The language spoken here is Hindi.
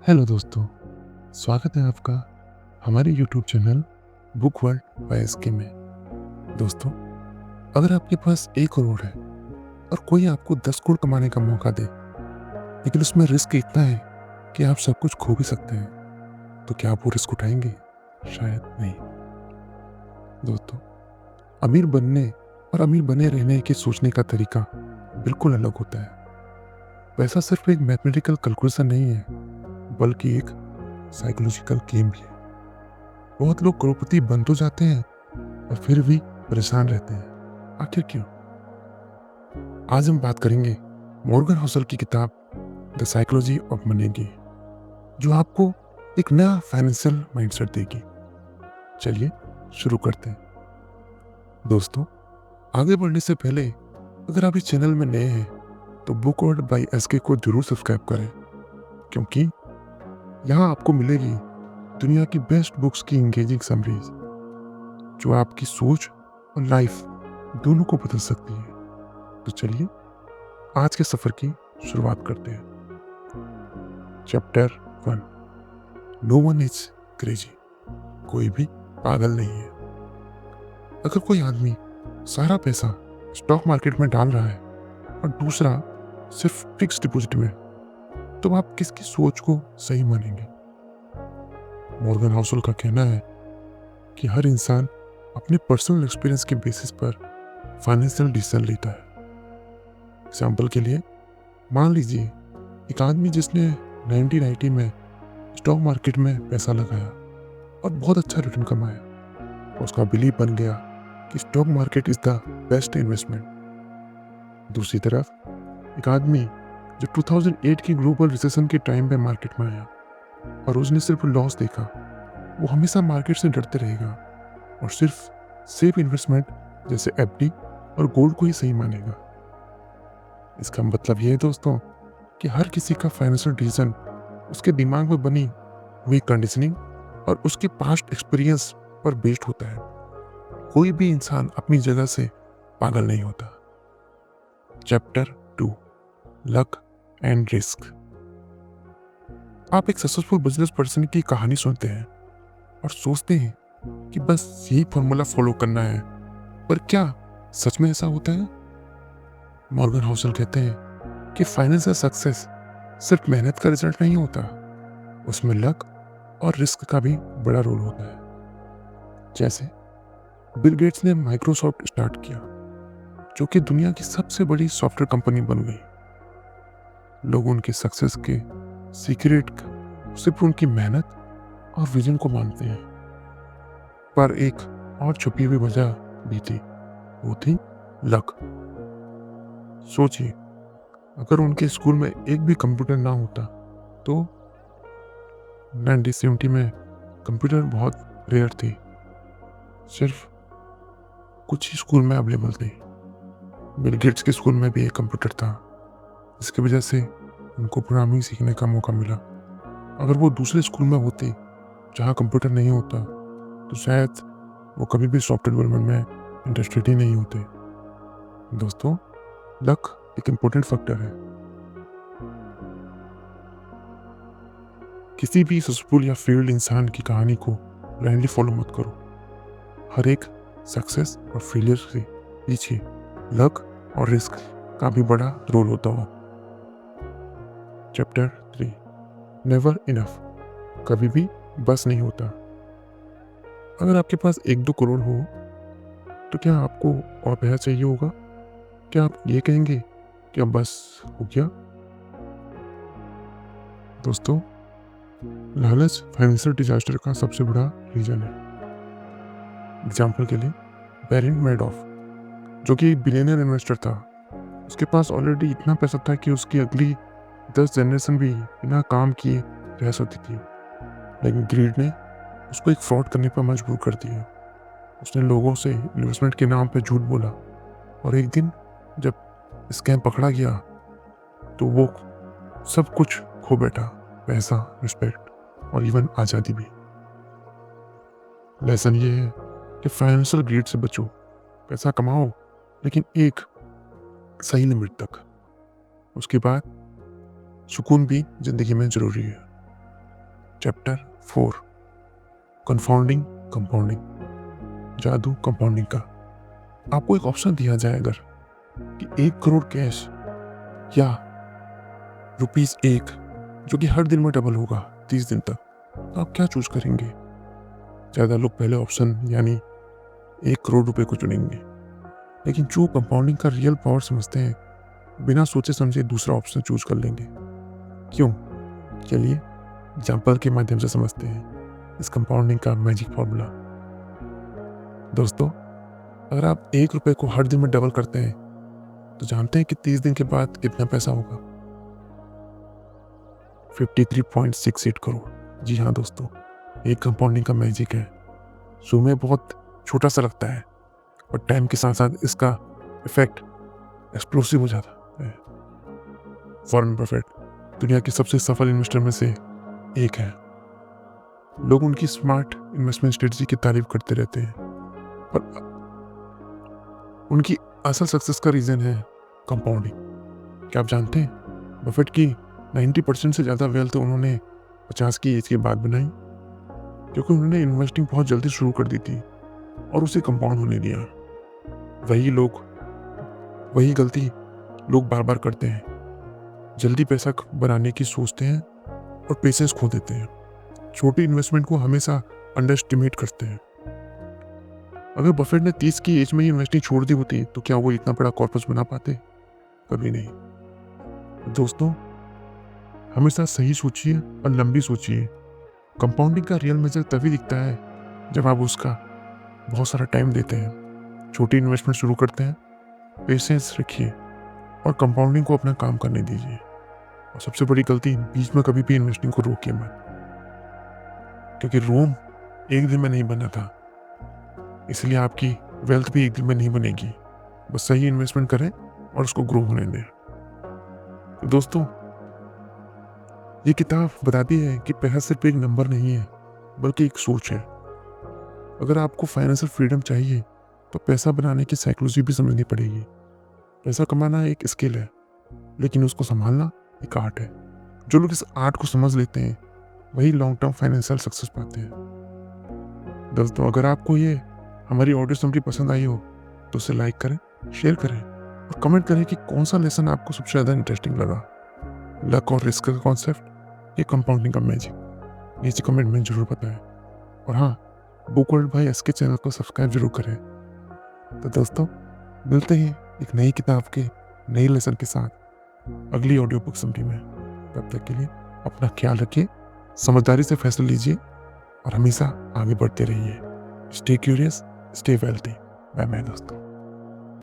हेलो दोस्तों, स्वागत है आपका हमारे YouTube channel book world by SK में। दोस्तों, अगर आपके पास 1 करोड़ है और कोई आपको 10 करोड़ कमाने का मौका दे, लेकिन उसमें रिस्क इतना है कि आप सब कुछ खो भी सकते हैं, तो क्या आप वो रिस्क उठाएंगे? शायद नहीं। दोस्तों, अमीर बनने और अमीर बने रहने के सोचने का तरीका बिल्कुल अलग होता है। पैसा सिर्फ एक मैथमेटिकल कैलकुलेशन नहीं है, बल्कि एक साइकोलॉजिकल गेम भी है। बहुत लोग करोड़पति बन तो जाते हैं और फिर भी परेशान रहते हैं। आखिर क्यों? आज हम बात करेंगे मॉर्गन हसल की किताब द साइकोलॉजी ऑफ मनी की, जो आपको एक नया फाइनेंशियल माइंडसेट देगी। चलिए शुरू करते हैं। दोस्तों, आगे बढ़ने से पहले अगर आप इस चैनल में नए हैं तो बुक वर्ल्ड बाय एसके को जरूर सब्सक्राइब करें, क्योंकि यहाँ आपको मिलेगी दुनिया की बेस्ट बुक्स की इंगेजिंग समरीज, जो आपकी सोच और लाइफ दोनों को बदल सकती है। तो चलिए आज के सफर की शुरुआत करते हैं। Chapter 1, no one is crazy. कोई भी पागल नहीं है। अगर कोई आदमी सारा पैसा स्टॉक मार्केट में डाल रहा है और दूसरा सिर्फ फिक्स डिपॉजिट में, तो आप किसकी सोच को सही मानेंगे? मॉर्गन हाउसल का कहना है कि हर इंसान अपने पर्सनल एक्सपीरियंस के बेसिस पर फाइनेंशियल डिसीजन लेता है। एग्जाम्पल के लिए मान लीजिए एक आदमी जिसने 1990 में स्टॉक मार्केट में पैसा लगाया और बहुत अच्छा रिटर्न कमाया। उसका बिलीव बन गया कि stock market is the best investment. दूसरी तरफ एक आदमी जो 2008 की ग्लोबल रिसेशन के टाइम पे मार्केट में आया और उसने सिर्फ लॉस देखा, वो हमेशा मार्केट से डरते रहेगा और सिर्फ सेफ इन्वेस्टमेंट जैसे एफडी और गोल्ड को ही सही मानेगा। इसका मतलब ये है दोस्तों कि हर किसी का फाइनेंशियल डिसीजन उसके दिमाग में बनी हुई कंडीशनिंग और उसके पास्ट एक्सपीरियंस पर बेस्ड होता है। कोई भी इंसान अपनी जगह से पागल नहीं होता। Chapter 2, luck and risk. आप एक सक्सेसफुल बिजनेस पर्सन की कहानी सुनते हैं और सोचते हैं कि बस यही फॉर्मूला फॉलो करना है, पर क्या सच में ऐसा होता है? मॉर्गन हाउसल कहते हैं कि फाइनेंशियल सक्सेस सिर्फ मेहनत का रिजल्ट नहीं होता, उसमें लक और रिस्क का भी बड़ा रोल होता है। जैसे बिल गेट्स ने माइक्रोसॉफ्ट स्टार्ट किया, जो कि दुनिया की सबसे बड़ी सॉफ्टवेयर कंपनी बन गई। लोग उनके सक्सेस के सीक्रेट सिर्फ उनकी मेहनत और विजन को मानते हैं, पर एक और छुपी हुई वजह भी थी, वो थी लक। सोचिए, अगर उनके स्कूल में एक भी कंप्यूटर ना होता तो 1970 में कंप्यूटर बहुत रेयर थी, सिर्फ कुछ ही स्कूल में अवेलेबल थी। बिल गेट्स के स्कूल में भी एक कंप्यूटर था, जिसकी वजह से उनको प्रोग्रामिंग सीखने का मौका मिला। अगर वो दूसरे स्कूल में होते जहाँ कंप्यूटर नहीं होता, तो शायद वो कभी भी सॉफ्टवेयर डेवलपमेंट में इंटरेस्टेड ही नहीं होते। दोस्तों, लक एक इम्पोर्टेंट फैक्टर है। किसी भी सक्सेसफुल या फेल्ड इंसान की कहानी को ब्लाइंडली फॉलो मत करो। हर एक सक्सेस और फेलियर के पीछे लक और रिस्क का भी बड़ा रोल होता हो। Chapter 3, never enough. कभी भी बस नहीं होता। अगर आपके पास 1-2 करोड़ हो तो क्या आपको और पैसा चाहिए होगा? क्या आप ये कहेंगे कि अब बस हो गया? दोस्तों, लालच फाइनेंशियल डिजास्टर का सबसे बड़ा रीजन है। एग्जाम्पल के लिए बैरन मैडॉफ, जो कि एक बिलियनर इन्वेस्टर था, उसके पास ऑलरेडी इतना पैसा था कि उसकी अगली 10 जनरेशन भी बिना काम किए रह सकती थी, लेकिन ग्रीड ने उसको एक फ्रॉड करने पर मजबूर कर दिया। उसने लोगों से इन्वेस्टमेंट के नाम पर झूठ बोला और एक दिन जब स्कैम पकड़ा गया तो वो सब कुछ खो बैठा, पैसा, रिस्पेक्ट और इवन आज़ादी भी। लेसन ये है कि फाइनेंशियल ग्रीड से बचो। पैसा कमाओ, लेकिन एक सही लिमिट तक। उसके बाद सुकून भी जिंदगी में जरूरी है। चैप्टर 4 कन्फाउंडिंग कंपाउंडिंग, जादू कंपाउंडिंग का। आपको एक ऑप्शन दिया जाए अगर कि 1 करोड़ कैश या ₹1 जो कि हर दिन में डबल होगा 30 दिन तक, तो आप क्या चूज करेंगे? ज़्यादा लोग पहले ऑप्शन यानी 1 करोड़ रुपए को चुनेंगे, लेकिन जो कंपाउंडिंग का रियल पावर समझते हैं बिना सोचे समझे दूसरा ऑप्शन चूज कर लेंगे। क्यों? चलिए एग्जाम्पल के माध्यम से समझते हैं इस कंपाउंडिंग का मैजिक फॉर्मूला। दोस्तों, अगर आप 1 रुपए को हर दिन में डबल करते हैं तो जानते हैं कि 30 दिन के बाद कितना पैसा होगा? 53.68 करोड़। जी हाँ दोस्तों, एक कंपाउंडिंग का मैजिक है। शुरू में बहुत छोटा सा लगता है और टाइम के साथ साथ इसका इफेक्ट एक्सप्लोसिव हो जाता है। वॉरेन बफेट दुनिया के सबसे सफल इन्वेस्टर में से एक है। लोग उनकी स्मार्ट इन्वेस्टमेंट स्ट्रेटजी की तारीफ करते रहते हैं, पर उनकी असल सक्सेस का रीजन है कंपाउंडिंग। क्या आप जानते हैं बफेट की 90% से ज़्यादा वेल्थ उन्होंने 50 की एज के बाद बनाई, क्योंकि उन्होंने इन्वेस्टिंग बहुत जल्दी शुरू कर दी थी और उसे कंपाउंड होने दिया। वही गलती लोग बार बार करते हैं, जल्दी पैसा बनाने की सोचते हैं और पेशेंस खो देते हैं। छोटी इन्वेस्टमेंट को हमेशा अंडर एस्टिमेट करते हैं। अगर बफेट ने 30 की एज में ही इन्वेस्टिंग छोड़ दी होती तो क्या वो इतना बड़ा कॉर्पस बना पाते? कभी नहीं। दोस्तों, हमेशा सही सोचिए और लंबी सोचिए। कंपाउंडिंग का रियल मेजर तभी दिखता है जब आप उसका बहुत सारा टाइम देते हैं, छोटी इन्वेस्टमेंट शुरू करते हैं, पेशेंस रखिए और कंपाउंडिंग को अपना काम करने दीजिए। और सबसे बड़ी गलती, बीच में कभी भी इन्वेस्टिंग को रोकिए मत, क्योंकि रोम एक दिन में नहीं बना था, इसलिए आपकी वेल्थ भी एक दिन में नहीं बनेगी। बस सही इन्वेस्टमेंट करें और उसको ग्रो होने दें। तो दोस्तों, ये किताब बताती है कि पैसा सिर्फ एक नंबर नहीं है, बल्कि एक सोच है। अगर आपको फाइनेंशियल फ्रीडम चाहिए तो पैसा बनाने की साइकोलॉजी भी समझनी पड़ेगी। पैसा कमाना एक स्किल है, लेकिन उसको संभालना एक आर्ट है। जो लोग इस आर्ट को समझ लेते हैं वही लॉन्ग टर्म फाइनेंशियल सक्सेस पाते हैं। दोस्तों, अगर आपको ये हमारी ऑडियो समरी पसंद आई हो तो उसे लाइक करें, शेयर करें और कमेंट करें कि कौन सा लेसन आपको सबसे ज़्यादा इंटरेस्टिंग लगा। लक और रिस्क का कॉन्सेप्ट, ये कंपाउंडिंग का मैजिक, नीचे कमेंट में जरूर बताएं। और हाँ, book world by SK channel को सब्सक्राइब जरूर करें। तो दोस्तों, मिलते हैं एक नई किताब के नई लेसन के साथ अगली ऑडियो बुक समरी में। तब तक के लिए अपना ख्याल रखिए, समझदारी से फैसले लीजिए और हमेशा आगे बढ़ते रहिए। Stay curious, stay wealthy. Bye bye दोस्तों।